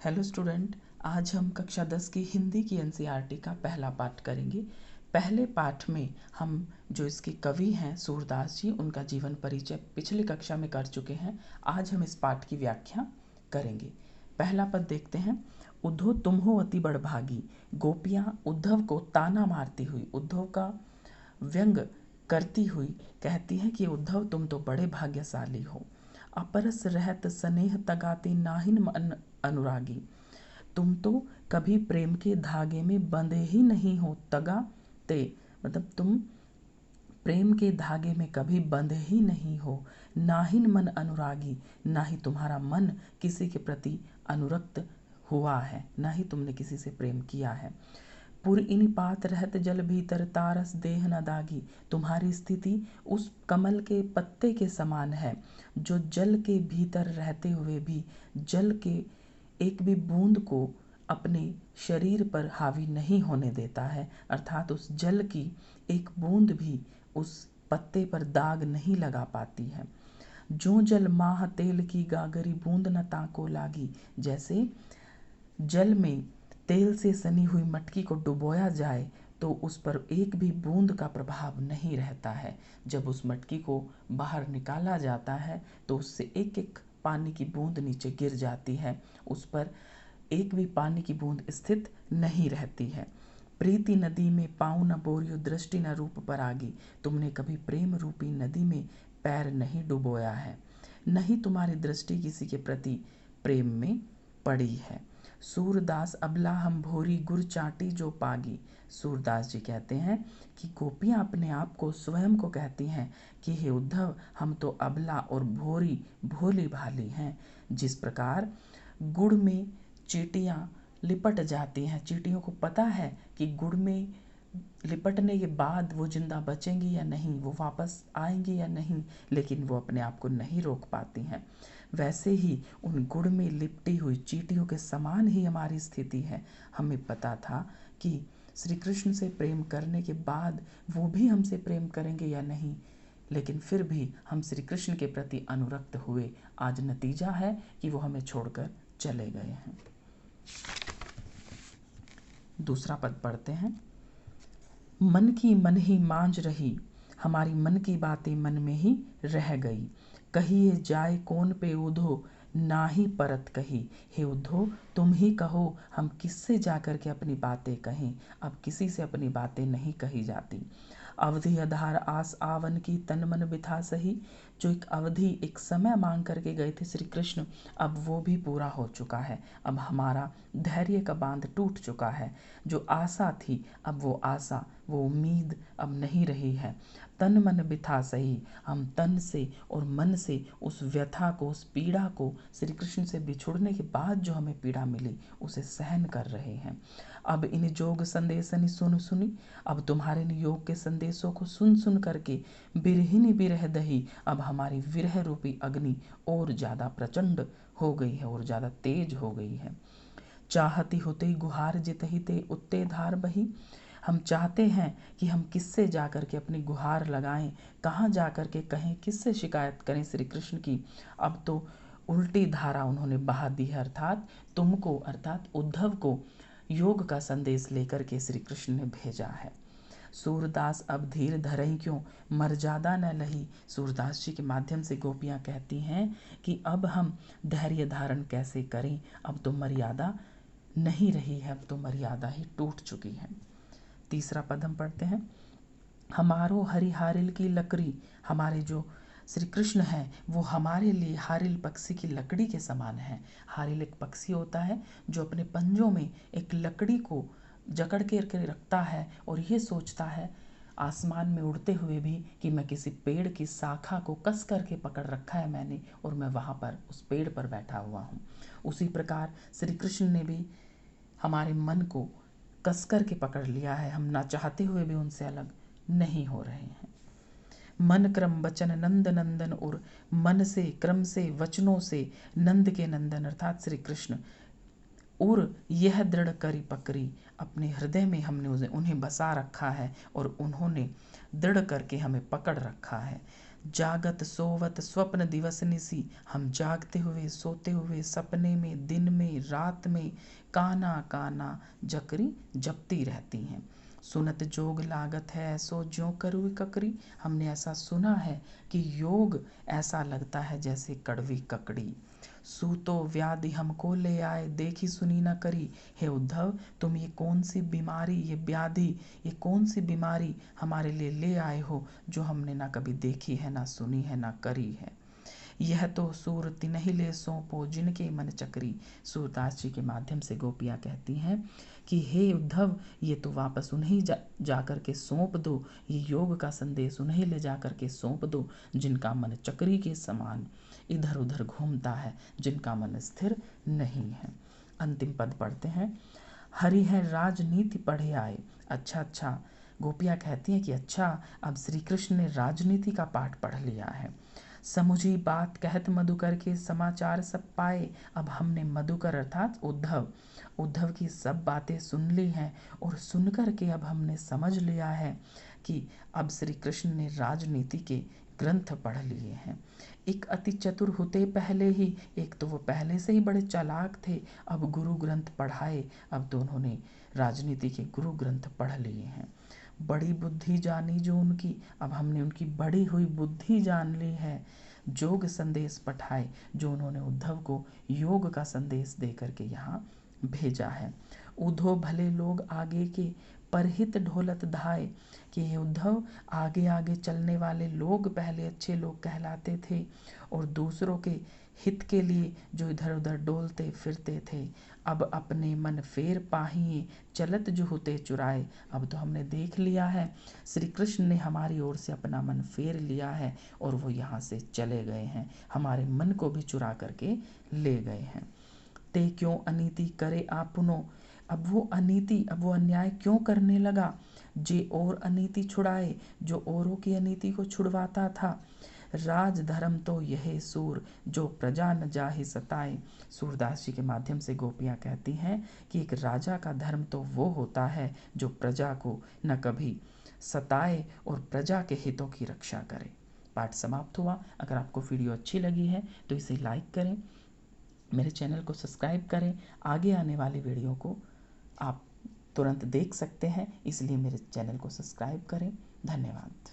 Hello student, आज हम कक्षा 10 की हिंदी की एनसीईआरटी का पहला पाठ करेंगे। पहले पाठ में हम जो इसके कवि हैं सूरदास जी, उनका जीवन परिचय पिछली कक्षा में कर चुके हैं। आज हम इस पाठ की व्याख्या करेंगे। पहला पद देखते हैं। उद्धव तुम हो अति बड़भागी। गोपियाँ उद्धव को ताना मारती हुई, उद्धव का व्यंग करती हुई कहती हैं कि उद्धव तुम तो बड़े भाग्यशाली हो। अपरस रहत स्नेह तगाते नाहिन मन अनुरागी। तुम तो कभी प्रेम के धागे में बंधे ही नहीं हो। तगा ते मतलब तुम प्रेम के धागे में कभी बंधे ही नहीं हो। नाहिन मन अनुरागी, ना ही तुम्हारा मन किसी के प्रति अनुरक्त हुआ है, ना ही तुमने किसी से प्रेम किया है। पुर इन पात रहत जल भीतर तारस देह न दागी। तुम्हारी स्थिति उस कमल के पत्ते के समान है जो जल के भीतर रहते हुए भी जल के एक भी बूंद को अपने शरीर पर हावी नहीं होने देता है, अर्थात उस जल की एक बूंद भी उस पत्ते पर दाग नहीं लगा पाती है। जो जल माह तेल की गागरी बूंद न ताको लागी। जैसे जल में तेल से सनी हुई मटकी को डुबोया जाए तो उस पर एक भी बूंद का प्रभाव नहीं रहता है। जब उस मटकी को बाहर निकाला जाता है तो उससे एक एक पानी की बूंद नीचे गिर जाती है, उस पर एक भी पानी की बूंद स्थित नहीं रहती है। प्रीति नदी में पाँव न बोरियो दृष्टि न रूप परागी। तुमने कभी प्रेम रूपी नदी में पैर नहीं डुबोया है, नहीं तुम्हारी दृष्टि किसी के प्रति प्रेम में पड़ी है। सूरदास अबला हम भोरी गुर चाटी जो पागी। सूरदास जी कहते हैं कि गोपियाँ अपने आप को स्वयं को कहती हैं कि हे उद्धव, हम तो अबला और भोरी भोली भाली हैं। जिस प्रकार गुड़ में चींटियाँ लिपट जाती हैं, चींटियों को पता है कि गुड़ में लिपटने के बाद वो जिंदा बचेंगी या नहीं, वो वापस आएंगी या नहीं, लेकिन वो अपने आप को नहीं रोक पाती हैं। वैसे ही उन गुड़ में लिपटी हुई चींटियों के समान ही हमारी स्थिति है। हमें पता था कि श्री कृष्ण से प्रेम करने के बाद वो भी हमसे प्रेम करेंगे या नहीं, लेकिन फिर भी हम श्री कृष्ण के प्रति अनुरक्त हुए। आज नतीजा है कि वो हमें छोड़कर चले गए हैं। दूसरा पद पढ़ते हैं। मन की मन ही मांझ रही, हमारी मन की बातें मन में ही रह गई। कहिए जाए कौन पे उधो, ना ही परत कही। हे उद्धो, तुम ही कहो हम किससे जाकर के अपनी बातें कहें। अब किसी से अपनी बातें नहीं कही जाती। अवधि आधार आस आवन की तन मन बिथा सही। जो एक अवधि, एक समय मांग करके गए थे श्री कृष्ण, अब वो भी पूरा हो चुका है। अब हमारा धैर्य का बांध टूट चुका है। जो आशा थी, अब वो आशा, वो उम्मीद अब नहीं रही है। तन मन बिथा सही, हम तन से और मन से उस व्यथा को, उस पीड़ा को, श्री कृष्ण से बिछुड़ने के बाद जो हमें पीड़ा मिली उसे सहन कर रहे हैं। अब इन जोग संदेशनि सुन सुनी, अब तुम्हारे इन योग के संदेशों को सुन सुन करके बिरहिनी बिरह दही, अब हमारी विरह रूपी अग्नि और ज़्यादा प्रचंड हो गई है और ज़्यादा तेज हो गई है। चाहती होते गुहार जितहि ते उत्ते धार बही। हम चाहते हैं कि हम किससे जाकर के अपनी गुहार लगाएं, कहाँ जाकर के कहें, किससे शिकायत करें श्री कृष्ण की। अब तो उल्टी धारा उन्होंने बहा दी है, अर्थात तुमको, अर्थात उद्धव को योग का संदेश लेकर के श्री कृष्ण ने भेजा है। सूरदास अब धीर धरई क्यों, मर्यादा न लही। सूरदास जी के माध्यम से गोपियाँ कहती हैं कि अब हम धैर्य धारण कैसे करें, अब तो मर्यादा नहीं रही है, अब तो मर्यादा ही टूट चुकी है। तीसरा पद हम पढ़ते हैं। हमारो हरिहारिल की लकड़ी, हमारे जो श्री कृष्ण हैं वो हमारे लिए हारिल पक्षी की लकड़ी के समान है। हारिल एक पक्षी होता है जो अपने पंजों में एक लकड़ी को जकड़ के रखता है और ये सोचता है आसमान में उड़ते हुए भी कि मैं किसी पेड़ की शाखा को कस करके पकड़ रखा है मैंने, और मैं वहाँ पर उस पेड़ पर बैठा हुआ हूँ। उसी प्रकार श्री कृष्ण ने भी हमारे मन को कस कर के पकड़ लिया है। हम ना चाहते हुए भी उनसे अलग नहीं हो रहे हैं। मन क्रम वचन नंद नंदन, और मन से, क्रम से, वचनों से नंद के नंदन अर्थात श्री कृष्ण, और यह दृढ़ करी पकड़ी, अपने हृदय में हमने उन्हें बसा रखा है और उन्होंने दृढ़ करके हमें पकड़ रखा है। जागत सोवत स्वप्न दिवस निसी, हम जागते हुए सोते हुए सपने में दिन में रात में काना काना जकरी जपती रहती हैं। सुनत जोग लागत है सो ज्यों करुई ककरी, हमने ऐसा सुना है कि योग ऐसा लगता है जैसे कड़वी ककड़ी। सूतो व्याधि हमको ले आए देखी सुनी न करी, हे उद्धव तुम ये कौन सी बीमारी, ये व्याधि, ये कौन सी बीमारी हमारे लिए ले आए हो जो हमने ना कभी देखी है, ना सुनी है, ना करी है। यह तो सूर तिन्हि ले सौंपो जिनके मन चक्री। सूरदास जी के माध्यम से गोपियाँ कहती हैं कि हे उद्धव ये तो वापस उन्हें जा कर के सौंप दो, ये योग का संदेश उन्हें ले जा कर के सौंप दो जिनका मन चक्री के समान इधर उधर घूमता है, जिनका मन स्थिर नहीं है। अंतिम पद पढ़ते हैं। हरि है राजनीति पढ़े आए। अच्छा, गोपियाँ कहती हैं कि अच्छा अब श्री कृष्ण ने राजनीति का पाठ पढ़ लिया है। समुझी बात कहत मधुकर के समाचार सब पाए। अब हमने मधुकर अर्थात उद्धव की सब बातें सुन ली हैं और सुनकर के अब हमने समझ लिया है कि अब श्री कृष्ण ने राजनीति के ग्रंथ पढ़ लिए हैं। एक अति चतुर होते पहले ही, एक तो वो पहले से ही बड़े चालाक थे, अब गुरु ग्रंथ पढ़ाए, अब तो उन्होंने राजनीति के गुरु ग्रंथ पढ़ लिए हैं। बड़ी बुद्धि जानी जो उनकी, अब हमने उनकी बढ़ी हुई बुद्धि जान ली है। जोग संदेश पठाए, जो उन्होंने उद्धव को योग का संदेश दे करके यहाँ भेजा है। उधो भले लोग आगे के परहित ढोलत धाय, कि हे उद्धव आगे आगे चलने वाले लोग पहले अच्छे लोग कहलाते थे और दूसरों के हित के लिए जो इधर उधर डोलते फिरते थे, अब अपने मन फेर पाहिए चलत जो होते चुराए। अब तो हमने देख लिया है श्री कृष्ण ने हमारी ओर से अपना मन फेर लिया है और वो यहाँ से चले गए हैं, हमारे मन को भी चुरा करके ले गए हैं। ते क्यों अनीति करे आपुनो, अब वो अनीति, अब वो अन्याय क्यों करने लगा, जे और अनीति छुड़ाए, जो औरों की अनीति को छुड़वाता था। राज धर्म तो यह सूर, जो प्रजा न जाहि सताए। सूरदास जी के माध्यम से गोपियाँ कहती हैं कि एक राजा का धर्म तो वो होता है जो प्रजा को न कभी सताए और प्रजा के हितों की रक्षा करे। पाठ समाप्त हुआ। अगर आपको वीडियो अच्छी लगी है तो इसे लाइक करें, मेरे चैनल को सब्सक्राइब करें। आगे आने वाली वीडियो को आप तुरंत देख सकते हैं, इसलिए मेरे चैनल को सब्सक्राइब करें। धन्यवाद।